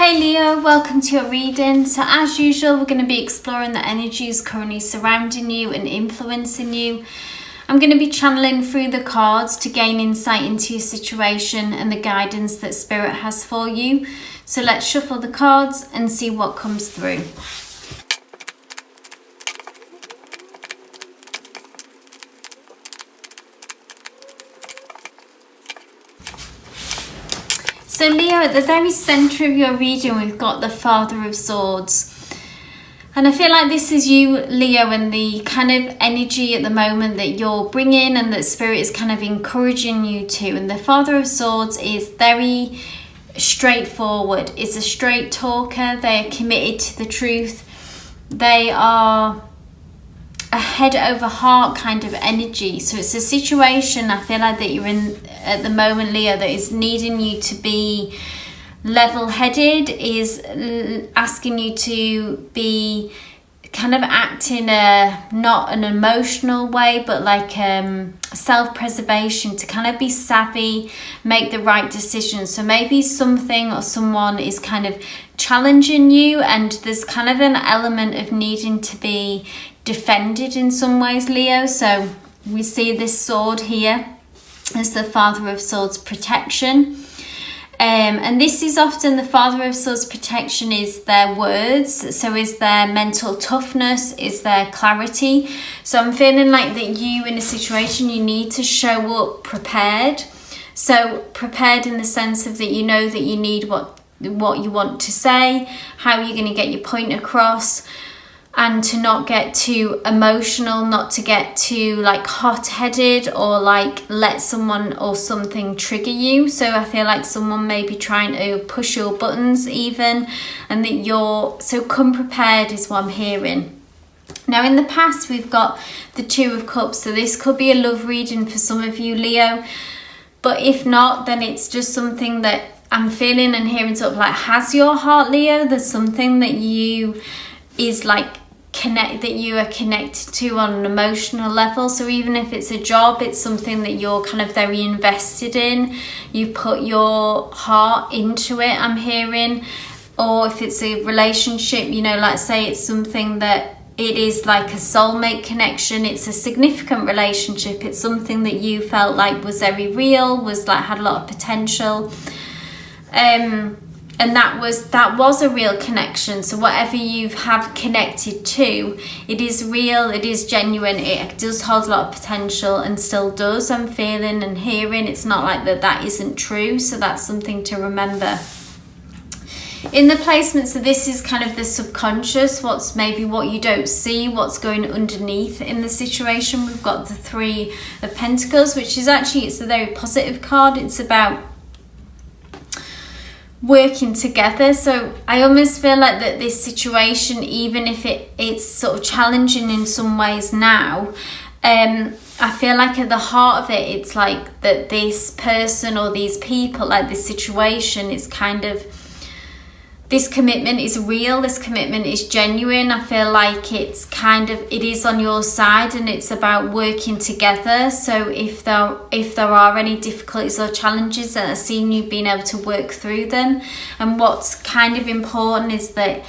Hey Leo, welcome to your reading. So as usual, we're going to be exploring the energies currently surrounding you and influencing you. I'm going to be channeling through the cards to gain insight into your situation and the guidance that Spirit has for you. So let's shuffle the cards and see what comes through. So Leo, at the very centre of your reading, we've got the Father of Swords. And I feel like this is you, Leo, and the kind of energy at the moment that you're bringing and that Spirit is kind of encouraging you to. And the Father of Swords is very straightforward. It's a straight talker. They're committed to the truth. They are a head over heart kind of energy. So it's a situation I feel like that you're in at the moment, Leo, that is needing you to be level-headed, is asking you to be kind of act in a not an emotional way, but like self-preservation, to kind of be savvy, make the right decisions. So maybe something or someone is kind of challenging you, and there's kind of an element of needing to be defended in some ways, Leo. So we see this sword here as the Father of Swords protection. And this is often the Father of Swords protection is their words. So is their mental toughness, is their clarity. So I'm feeling like that you in a situation, you need to show up prepared. So prepared in the sense of that you know that you need what you want to say, how you're going to get your point across, and to not get too emotional, not to get too like hot-headed or like let someone or something trigger you. So I feel like someone may be trying to push your buttons even, and that so come prepared is what I'm hearing. Now in the past we've got the Two of Cups, so this could be a love reading for some of you, Leo, but if not, then it's just something that I'm feeling and hearing sort of like has your heart, Leo. There's something that you is like that you are connected to on an emotional level. So even if it's a job, it's something that you're kind of very invested in, you put your heart into it, I'm hearing. Or if it's a relationship, you know, like say it's something that it is like a soulmate connection, it's a significant relationship, it's something that you felt like was very real, was like had a lot of potential, and that was a real connection. So whatever you have connected to, it is real, it is genuine, it does hold a lot of potential and still does, I'm feeling and hearing. It's not like that isn't true. So that's something to remember. In the placement, so this is kind of the subconscious, what's maybe what you don't see, what's going underneath in the situation. We've got the Three of Pentacles, which is actually, it's a very positive card. It's about working together. So I almost feel like that this situation, even if it's sort of challenging in some ways now, I feel like at the heart of it, it's like that this person or these people, like this situation is kind of, this commitment is real, this commitment is genuine. I feel like it's kind of, it is on your side and it's about working together. So if there are any difficulties or challenges that are seeing you being able to work through them. And what's kind of important is that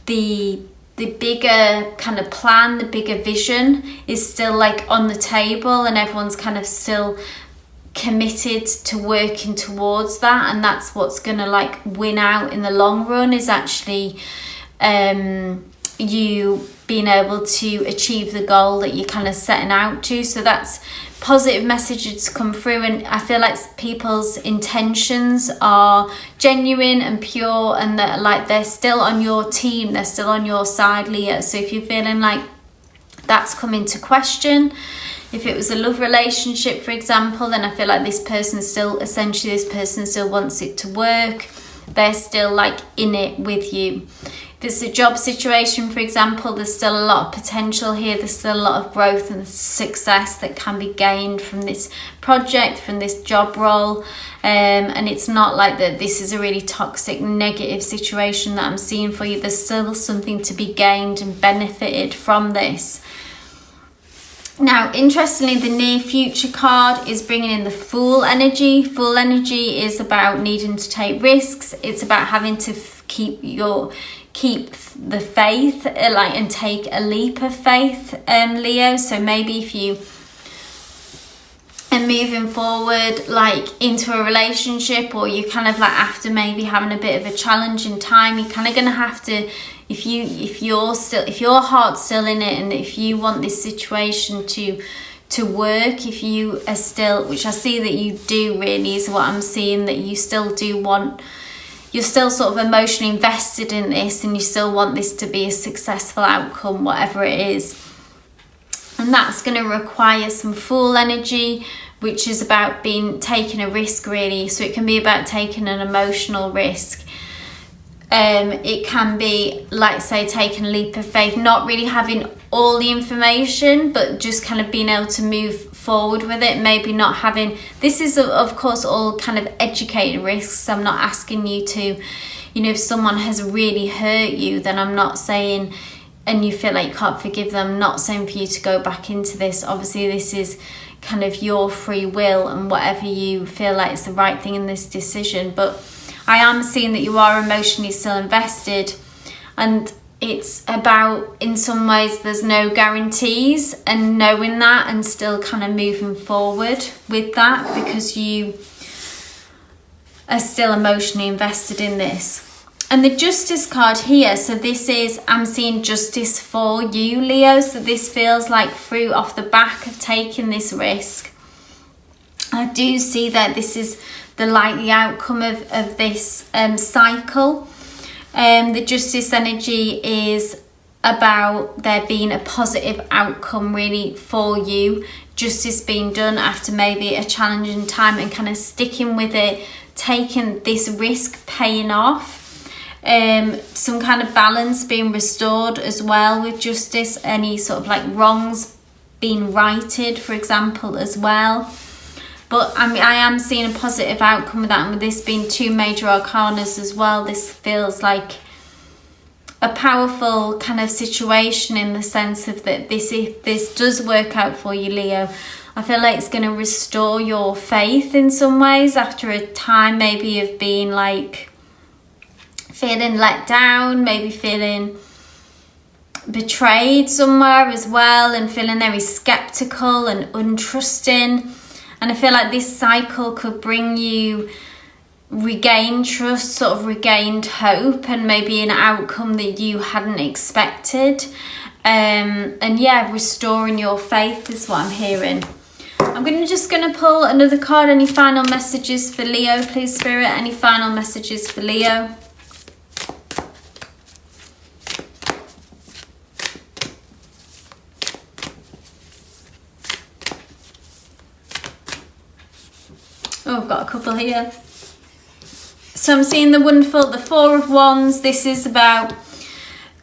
the bigger kind of plan, the bigger vision is still like on the table, and everyone's kind of still committed to working towards that. And that's what's gonna like win out in the long run, is actually you being able to achieve the goal that you're kind of setting out to. So that's positive messages come through, and I feel like people's intentions are genuine and pure, and that like they're still on your team, they're still on your side, Leo. So if you're feeling like that's come into question, if it was a love relationship, for example, then I feel like this person still wants it to work. They're still like in it with you. If it's a job situation, for example, there's still a lot of potential here. There's still a lot of growth and success that can be gained from this project, from this job role. And it's not like that this is a really toxic, negative situation that I'm seeing for you. There's still something to be gained and benefited from this. Now, interestingly, the near future card is bringing in the Fool energy. Fool energy is about needing to take risks. It's about having to keep the faith, like, and take a leap of faith, Leo. So maybe if you are moving forward, like, into a relationship, or you kind of like after maybe having a bit of a challenging time, you're kind of going to have to, if your heart's still in it, and if you want this situation to work, if you are still, which I see that you do, really is what I'm seeing, that you still do want, you're still sort of emotionally invested in this, and you still want this to be a successful outcome, whatever it is. And that's going to require some Fool energy, which is about taking a risk, really. So it can be about taking an emotional risk. It can be, like, say, taking a leap of faith, not really having all the information, but just kind of being able to move forward with it. Maybe not having, this is of course all kind of educated risks. I'm not asking you to, if someone has really hurt you, then I'm not saying, and you feel like you can't forgive them, I'm not saying for you to go back into this. Obviously this is kind of your free will and whatever you feel like is the right thing in this decision. But I am seeing that you are emotionally still invested, and it's about, in some ways, there's no guarantees, and knowing that and still kind of moving forward with that, because you are still emotionally invested in this. And the Justice card here, so this is, I'm seeing justice for you, Leo. So this feels like fruit off the back of taking this risk. I do see that this is the likely outcome of this cycle. The Justice energy is about there being a positive outcome, really, for you. Justice being done after maybe a challenging time, and kind of sticking with it, taking this risk, paying off. Some kind of balance being restored as well with justice. Any sort of like wrongs being righted, for example, as well. But I am seeing a positive outcome with that, and with this being 2 major arcanas as well, this feels like a powerful kind of situation, in the sense of that if this does work out for you, Leo, I feel like it's going to restore your faith in some ways after a time maybe of being like feeling let down, maybe feeling betrayed somewhere as well, and feeling very skeptical and untrusting. And I feel like this cycle could bring you regained trust, sort of regained hope, and maybe an outcome that you hadn't expected. And yeah, restoring your faith is what I'm hearing. I'm just going to pull another card. Any final messages for Leo, please, Spirit? Any final messages for Leo? Oh, I've got a couple here. So I'm seeing the 4 of Wands. This is about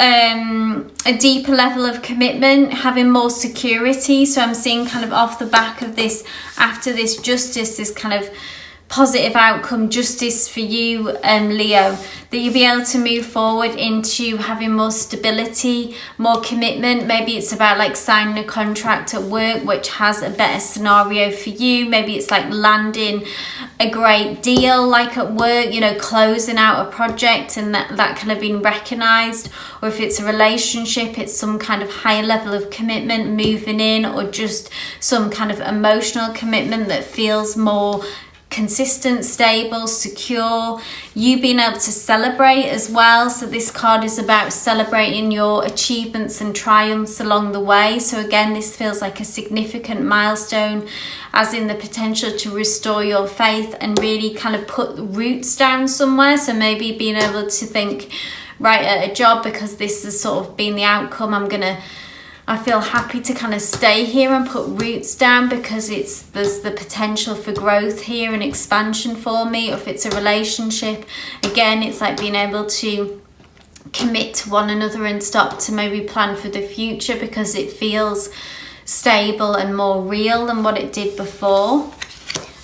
a deeper level of commitment, having more security. So I'm seeing kind of off the back of this, after this justice, this kind of positive outcome, justice for you, Leo, that you'll be able to move forward into having more stability, more commitment. Maybe it's about like signing a contract at work which has a better scenario for you. Maybe it's like landing a great deal like at work, closing out a project, and that kind of being recognized. Or if it's a relationship, it's some kind of higher level of commitment, moving in, or just some kind of emotional commitment that feels more consistent, stable, secure. You being able to celebrate as well. So this card is about celebrating your achievements and triumphs along the way. So again, this feels like a significant milestone, as in the potential to restore your faith and really kind of put roots down somewhere. So maybe being able to think, right, at a job, because this has sort of been the outcome, I feel happy to kind of stay here and put roots down, because there's the potential for growth here and expansion for me. Or if it's a relationship, again, it's like being able to commit to one another and start to maybe plan for the future, because it feels stable and more real than what it did before.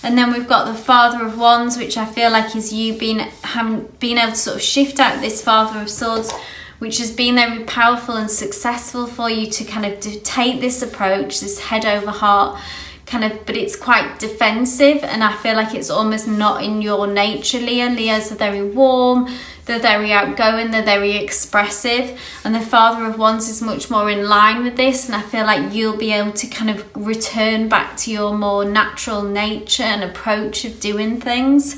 And then we've got the Father of Wands, which I feel like is you being able to sort of shift out this Father of Swords, which has been very powerful and successful for you to kind of take this approach, this head over heart kind of, but it's quite defensive, and I feel like it's almost not in your nature, Leo. Leos are very warm, They're very outgoing, they're very expressive, and the Father of Wands is much more in line with this, and I feel like you'll be able to kind of return back to your more natural nature and approach of doing things.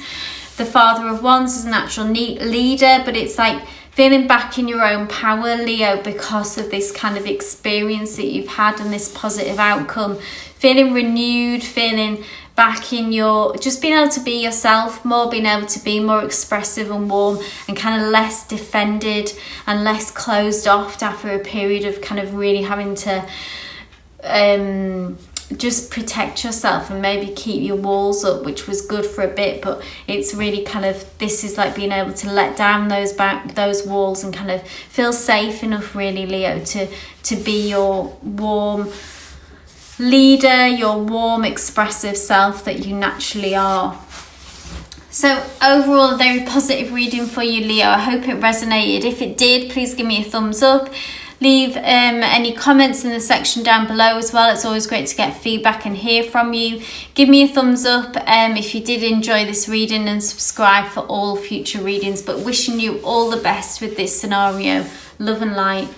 The Father of Wands is a natural leader, but it's like feeling back in your own power, Leo, because of this kind of experience that you've had and this positive outcome. Feeling renewed, feeling back in your, just being able to be yourself more, being able to be more expressive and warm and kind of less defended and less closed off after a period of kind of really having to just protect yourself and maybe keep your walls up, which was good for a bit, but it's really kind of, this is like being able to let down those walls and kind of feel safe enough, really, Leo, to be your warm leader, your warm expressive self that you naturally are. So overall, a very positive reading for you, Leo. I hope it resonated. If it did, please give me a thumbs up. Leave any comments in the section down below as well. It's always great to get feedback and hear from you. Give me a thumbs up if you did enjoy this reading, and subscribe for all future readings. But wishing you all the best with this scenario. Love and light.